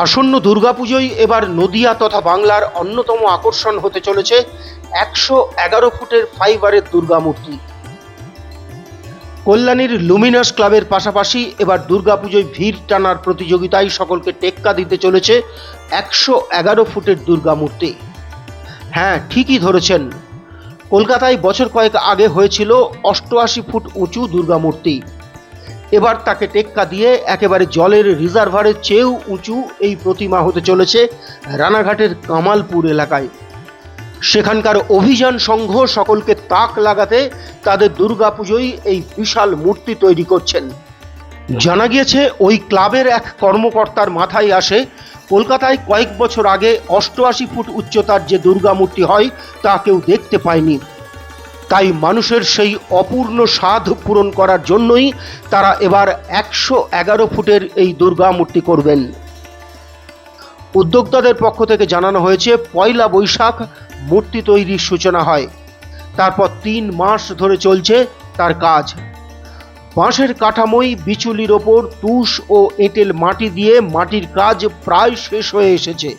আসন্ন দুর্গাপুজোয় এবার নদিয়া তথা বাংলার অন্যতম আকর্ষণ হতে চলেছে ১১১ ফুটের ফাইবারের দুর্গা মূর্তি। কল্যাণীর লুমিনাস ক্লাবের পাশাপাশি এবার দুর্গাপুজোয় ভিড় টানার প্রতিযোগিতায় সকলকে টেক্কা দিতে চলেছে ১১১ ফুটের দুর্গা মূর্তি। হ্যাঁ, ঠিকই ধরেছেন, কলকাতায় বছর কয়েক আগে হয়েছিল ৮৮ ফুট উঁচু দুর্গা মূর্তি। এবার তাকে টেক্কা দিয়ে একেবারে জলের রিজার্ভারের চেয়েও উঁচু এই প্রতিমা হতে চলেছে রানাঘাটের কামালপুর এলাকায়। সেখানকার অভিযান সংঘ সকলকে তাক লাগাতে তাদের দুর্গাপুজোয় এই বিশাল মূর্তি তৈরি করছেন। জানা গিয়েছে ওই ক্লাবের এক কর্মকর্তার মাথায় আসে কলকাতায় কয়েক বছর আগে ৮৮ ফুট উচ্চতার যে দুর্গা মূর্তি হয় তা কেউ দেখতে পায়নি। তাই মানুষের সেই অপূর্ণ স্বাদ পূরণ করার জন্যই তারা এবার ১১১ ফুটের এই দুর্গা মূর্তি করবেন। উদ্যোক্তাদের পক্ষ থেকে জানানো হয়েছে, পয়লা বৈশাখ মূর্তি তৈরির সূচনা হয়, তারপর ৩ মাস ধরে চলছে তার কাজ। বাঁশের কাঠামোয় বিচুলির ওপর তুষ ও এঁটেল মাটি দিয়ে মাটির কাজ প্রায় শেষ হয়ে এসেছে।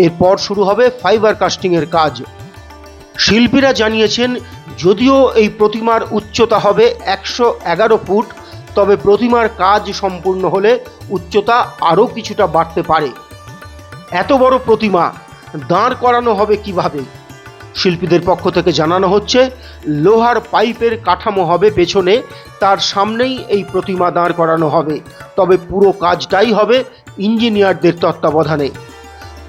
এরপর শুরু হবে ফাইবার কাস্টিংয়ের কাজ। শিল্পীরা জানিয়েছেন, যদিও এই প্রতিমার উচ্চতা হবে ১১১ ফুট, তবে প্রতিমার কাজ সম্পূর্ণ হলে উচ্চতা আরও কিছুটা বাড়তে পারে। এত বড় প্রতিমা দাঁড় করানো হবে কিভাবে? শিল্পীদের পক্ষ থেকে জানানো হচ্ছে, লোহার পাইপের কাঠামো হবে পেছনে, তার সামনেই এই প্রতিমা দাঁড় করানো হবে। তবে পুরো কাজটাই হবে ইঞ্জিনিয়ারদের তত্ত্বাবধানে।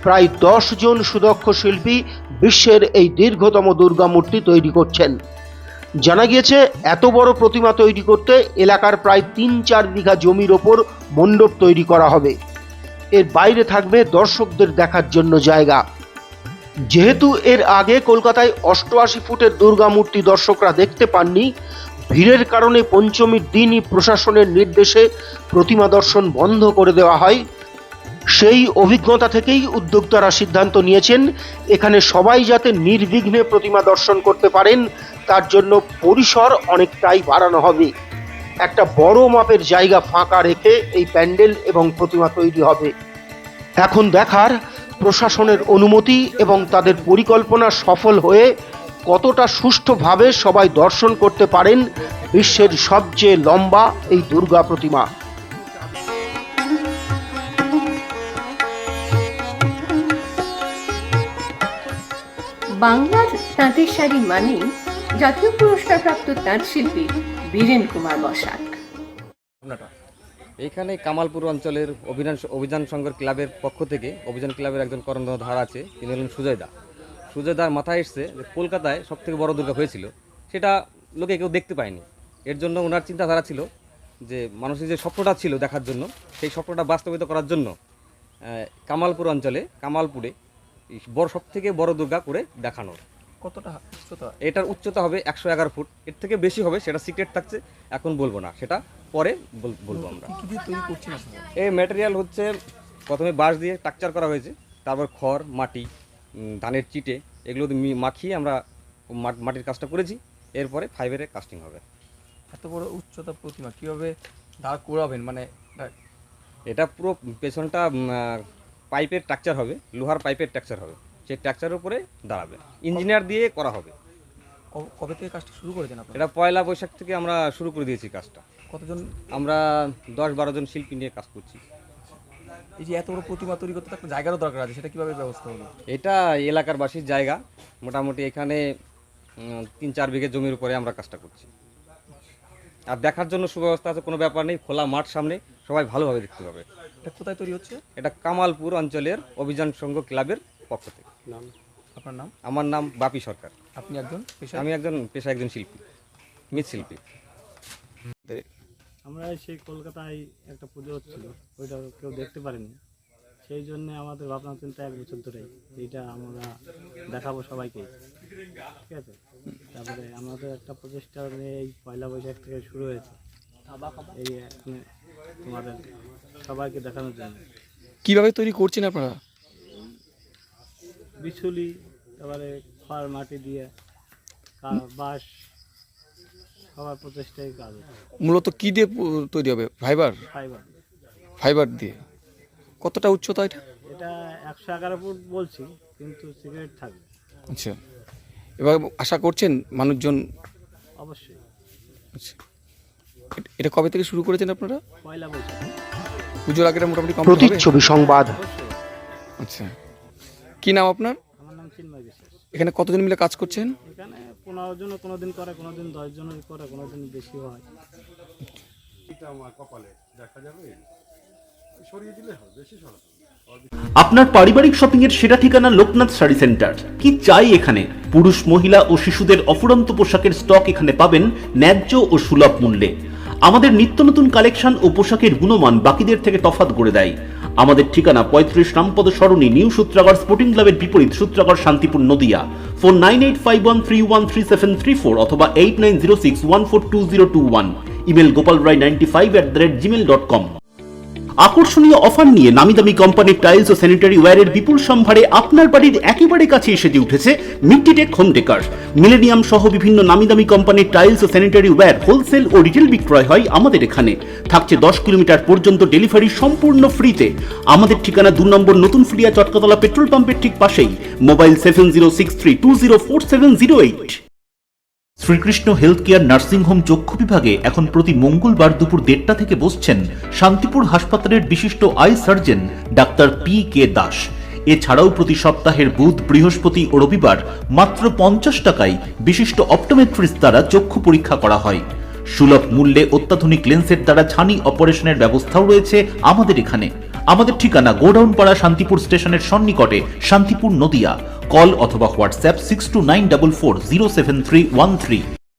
প্রায় ১০ জন সুদক্ষ শিল্পী বিশ্বের এই দীর্ঘতম দুর্গা মূর্তি তৈরি করছেন। জানা গিয়েছে, এত বড় প্রতিমা তৈরি করতে এলাকার প্রায় ৩-৪ বিঘা জমির ওপর মণ্ডপ তৈরি করা হবে। এর বাইরে থাকবে দর্শকদের দেখার জন্য জায়গা। যেহেতু এর আগে কলকাতায় ৮৮ ফুটের দুর্গা মূর্তি দর্শকরা দেখতে পাননি, ভিড়ের কারণে পঞ্চমীর দিনই প্রশাসনের নির্দেশে প্রতিমা দর্শন বন্ধ করে দেওয়া হয়। সেই অভিজ্ঞতা থেকেই উদ্যোক্তারা সিদ্ধান্ত নিয়েছেন, এখানে সবাই যাতে নির্বিঘ্নে প্রতিমা দর্শন করতে পারেন, তার জন্য পরিসর অনেকটাই বাড়ানো হবে। একটা বড় মাপের জায়গা ফাঁকা রেখে এই প্যান্ডেল এবং প্রতিমা তৈরি হবে। এখন দেখার, প্রশাসনের অনুমতি এবং তাদের পরিকল্পনা সফল হয়ে কতটা সুষ্ঠুভাবে সবাই দর্শন করতে পারেন বিশ্বের সবচেয়ে লম্বা এই দুর্গা প্রতিমা। বাংলার তাঁতের শাড়ি মানেই জাতীয় পুরস্কারপ্রাপ্ত তাঁত শিল্পী বীরেন কুমার বসাক। এইখানে কামালপুর অঞ্চলের অভিযান সংঘের ক্লাবের পক্ষ থেকে, অভিযান ক্লাবের একজন কর্ণধার আছে, তিনি হলেন সুজয়দার মাথায় এসছে যে কলকাতায় সবথেকে বড় দুর্গা হয়েছিল, সেটা লোকে কেউ দেখতে পায়নি। এর জন্য ওনার চিন্তাধারা ছিল যে মানুষের যে স্বপ্নটা ছিল দেখার জন্য, সেই স্বপ্নটা বাস্তবায়িত করার জন্য কামালপুর অঞ্চলে, কামালপুরে সবথেকে বড় দুর্গা করে দেখানোর। কতটা উচ্চতা? এটার উচ্চতা হবে ১১১ ফুট। এর থেকে বেশি হবে, সেটা সিক্রেট থাকছে, এখন বলবো না, সেটা পরে বলবো আমরা। কি দিয়ে তৈরি করছেন আসলে? এই ম্যাটেরিয়াল হচ্ছে, প্রথমে বাঁশ দিয়ে স্ট্রাকচার করা হয়েছে, তারপর খড়, মাটি, ধানের চিটে, এগুলো মাখিয়ে আমরা মাটির কাজটা করেছি। এরপরে ফাইবারে কাস্টিং হবে। এত বড় উচ্চতা প্রতিমা কিভাবে দাঁড় করাবেন? মানে এটা পুরো পেছনটা পাইপের স্ট্রাকচার হবে, লোহার পাইপের স্ট্রাকচার হবে, সেই স্ট্রাকচারের উপরে দাঁড়াবে, ইঞ্জিনিয়ার দিয়ে করা হবে। কবে থেকে কাজটা শুরু করেছেন আপনারা? এটা পয়লা বৈশাখ থেকে আমরা শুরু করে দিয়েছি কাজটা। কতজন? আমরা ১০-১২ জন শিল্পী নিয়ে কাজ করছি। এই যে এত বড় প্রতিমা তৈরি করতে একটা জায়গারও দরকার আছে, সেটা কিভাবে ব্যবস্থা হলো? এটা এলাকার বাসীর জায়গা, মোটামুটি এখানে ৩-৪ বিঘা জমির উপরে আমরা কাজটা করছি। আর দেখার জন্য সুব্যবস্থা আছে, কোনো ব্যাপার নেই, খোলা মাঠ সামনে, সবাই ভালোভাবে দেখতে পাবে। এটা কোথায় তৈরি হচ্ছে? এটা কামালপুর অঞ্চলের অভিযান সংঘ ক্লাবের পক্ষ থেকে। আপনার নাম? আমার নাম বাপি সরকার। আপনি একজন আমি একজন শিল্পী, মৃৎশিল্পী। আমরা সেই কলকাতায় একটা পুজো হচ্ছিল, ওইটা কেউ দেখতে পারেনি, সেই জন্য আমাদের ভাবনা চিন্তা 1 বছর ধরে এইটা আমরা দেখাবো সবাইকে, ঠিক আছে। তারপরে আমাদের একটা প্রচেষ্টা এই পয়লা বৈশাখ থেকে শুরু হয়েছে, এই এখানে তোমাদের সবাইকে দেখানোর জন্য। কিভাবে তৈরি করছেন আপনারা? বিচুলি, তারপরে খড়, মাটি দিয়ে, বাঁশ, সবার প্রচেষ্টায় কাজ। মূলত কি দিয়ে তৈরি হবে? ফাইবার? ফাইবার। ফাইবার দিয়ে। কতটা উচ্চতা এটা? এটা 111 ফুট বলছি, কিন্তু সিগারেট থাকবে আচ্ছা, এবার আশা করছেন মানুষজন? অবশ্যই। আচ্ছা, এটা কবে থেকে শুরু করেছেন আপনারা? পয়লা বৈশাখ। পুজোর আগে এটা মোটামুটি কমপ্লিট হবে? প্রতিচ্ছবি সংবাদ। অবশ্যই। আচ্ছা, কি নাম আপনার? আমার নাম চিন্ময় বিশ্বাস। এখানে কতজন মিলে কাজ করছেন? এখানে 15 জনও কোনোদিন করে, কোনোদিন 10 জনও করে, কোনোদিন বেশি হয়। আপনার পারিবারিক শপিং এর সেরা ঠিকানা লোকনাথ শাড়ি সেন্টার। কি চাই এখানে? পুরুষ, মহিলা ও শিশুদের অফুরন্ত পোশাকের স্টক এখানে পাবেন ন্যায্য ও সুলভ মূল্যে। আমাদের নিত্য নতুন কালেকশন ও পোশাকের গুণমান বাকিদের থেকে তফাৎ করে দেয়। আমাদের ঠিকানা 35 রামপদ সরণি, নিউ সূত্রাগড় স্পোর্টিং ক্লাবের বিপরীত, সূত্রাগড়, শান্তিপুর, নদিয়া। ফোন 9851313734 অথবা 8906142021। Email gopalrai95@gmail.com। আকর্ষণীয় অফার নিয়ে নামি দামি কোম্পানির টাইলস ও স্যানিটারি ওয়্যারের বিপুল সম্ভারে আপনার বাড়ির একেবারে কাছে এসে উঠেছে মিট্টিটেক হোম ডেকার। মিলেনিয়াম সহ বিভিন্ন নামি দামি কোম্পানির টাইলস ও স্যানিটারি ওয়্যার হোলসেল ও রিটেল বিক্রয় হয় আমাদের এখানে। থাকছে 10 কিলোমিটার পর্যন্ত ডেলিভারি সম্পূর্ণ ফ্রিতে। আমাদের ঠিকানা 2 নম্বর নতুন ফ্রিয়া চটকাতলা পেট্রোল পাম্পের ঠিক পাশেই। Mobile 7063204708। Shrikrishna health care nursing home চক্ষু বিভাগে এখন প্রতি মঙ্গলবার দুপুর 1:30টা থেকে বসছেন শান্তিপুর হাসপাতালের বিশিষ্ট I surgeon doctor PK. Das. এছাড়াও প্রতি সপ্তাহের বুধ, বৃহস্পতি ও রবিবার মাত্র 50 টাকায় বিশিষ্ট অপটোমেট্রিস্ট দ্বারা চক্ষু পরীক্ষা করা হয়। সুলভ মূল্যে অত্যাধুনিক লেন্সের দ্বারা ছানি অপারেশনের ব্যবস্থাও রয়েছে আমাদের এখানে। আমাদের ঠিকানা গোডাউন পাড়া, শান্তিপুর স্টেশনের সন্নিকটে, শান্তিপুর, নদিয়া। কল অথবা হোয়াটসঅ্যাপ 6294407313।